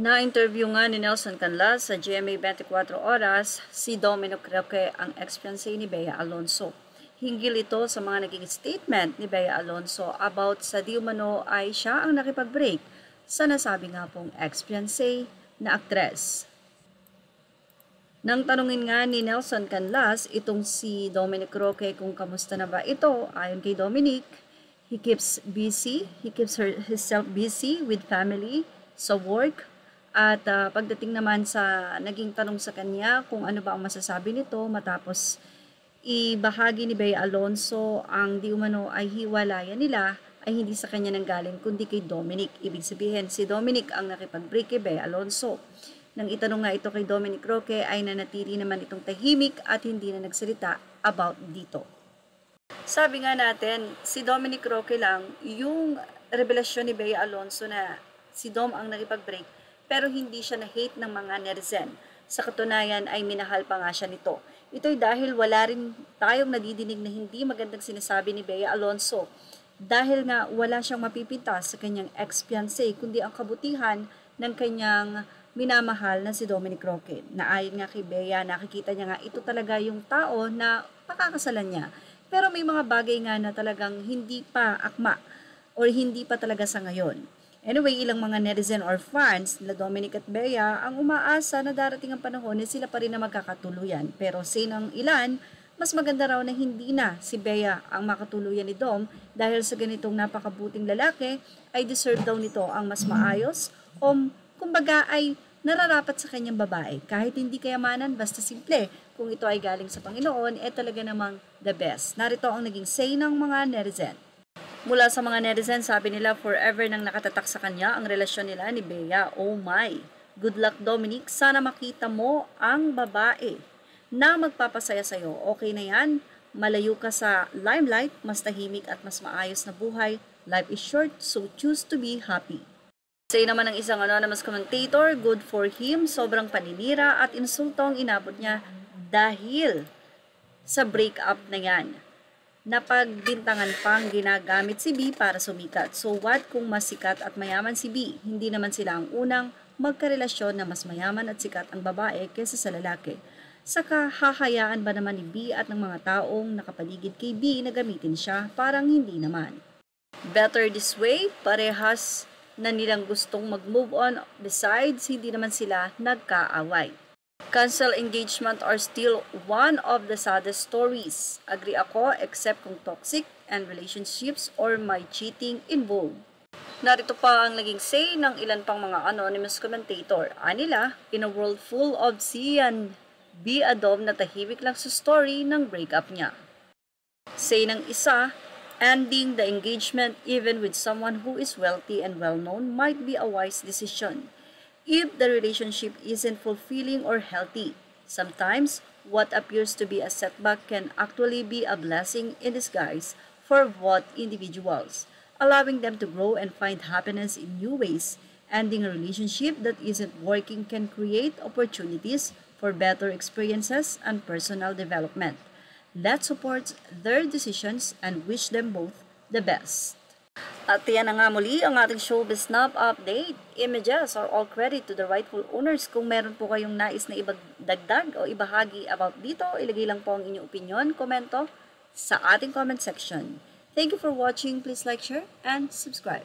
Na-interview nga ni Nelson Canlas sa GMA 24 Oras si Dominic Roque ang ex-fiancé ni Bea Alonso. Hinggil ito sa mga naging statement ni Bea Alonso about sa di umano ay siya ang nakipag-break sa nasabi nga pong ex-fiancé na aktres. Nang tanungin nga ni Nelson Canlas itong si Dominic Roque kung kamusta na ba ito, ayon kay Dominic, he keeps himself busy with family, sa work, at pagdating naman sa naging tanong sa kanya kung ano ba ang masasabi nito matapos ibahagi ni Bea Alonso ang di umano ay hiwalayan nila ay hindi sa kanya nanggaling kundi kay Dominic. Ibig sabihin si Dominic ang nakipag-break kay Bea Alonso. Nang itanong nga ito kay Dominic Roque ay nanatili naman itong tahimik at hindi na nagsalita about dito. Sabi nga natin, si Dominic Roque lang yung revelasyon ni Bea Alonso na si Dom ang nakipag-break pero hindi siya na-hate ng mga netizen. Sa katunayan ay minahal pa nga siya nito. Ito'y dahil wala rin tayong nadidinig na hindi magandang sinasabi ni Bea Alonso dahil nga wala siyang mapipintas sa kanyang ex-fiancé kundi ang kabutihan ng kanyang minamahal na si Dominic Roque. Na ayon nga kay Bea, nakikita niya nga ito talaga yung tao na pakakasalan niya. Pero may mga bagay nga na talagang hindi pa akma or hindi pa talaga sa ngayon. Anyway, ilang mga netizen or fans nila Dominic at Bea ang umaasa na darating ang panahon na sila pa rin na magkakatuluyan. Pero say ng ilan, mas maganda raw na hindi na si Bea ang makatuluyan ni Dom dahil sa ganitong napakabuting lalaki ay deserve daw nito ang mas maayos o kumbaga ay nararapat sa kanyang babae. Kahit hindi kayamanan, basta simple. Kung ito ay galing sa Panginoon, talaga namang the best. Narito ang naging say ng mga netizen. Mula sa mga netizen, sabi nila forever nang nakatatak sa kanya ang relasyon nila ni Bea. Oh my! Good luck Dominic, sana makita mo ang babae na magpapasaya sa'yo. Okay na yan, malayo ka sa limelight, mas tahimik at mas maayos na buhay. Life is short, so choose to be happy. Say naman ng isang anonymous commentator, good for him, sobrang paninira at insultong inabot niya dahil sa breakup na yan. Napagbintangan pang ginagamit si B para sumikat. So what kung mas sikat at mayaman si B? Hindi naman sila ang unang magkarelasyon na mas mayaman at sikat ang babae kaysa sa lalaki. Saka hahayaan ba naman ni B at ng mga taong nakapaligid kay B na gamitin siya? Parang hindi naman. Better this way, parehas na nilang gustong mag-move on. Besides, hindi naman sila nagkaaway. Cancel engagement are still one of the saddest stories. Agree ako except kung toxic and relationships or may cheating involved. Narito pa ang naging say ng ilan pang mga anonymous commentator. Anila, in a world full of C and B Adom na tahimik lang sa story ng breakup niya. Say ng isa, ending the engagement even with someone who is wealthy and well-known might be a wise decision if the relationship isn't fulfilling or healthy. Sometimes, what appears to be a setback can actually be a blessing in disguise for both individuals, allowing them to grow and find happiness in new ways. Ending a relationship that isn't working can create opportunities for better experiences and personal development. Let's support their decisions and wish them both the best. At yan na nga muli ang ating Showbiz Snap Update. Images are all credit to the rightful owners. Kung meron po kayong nais na ibagdagdag o ibahagi about dito, ilagay lang po ang inyong opinion, komento sa ating comment section. Thank you for watching. Please like, share, and subscribe.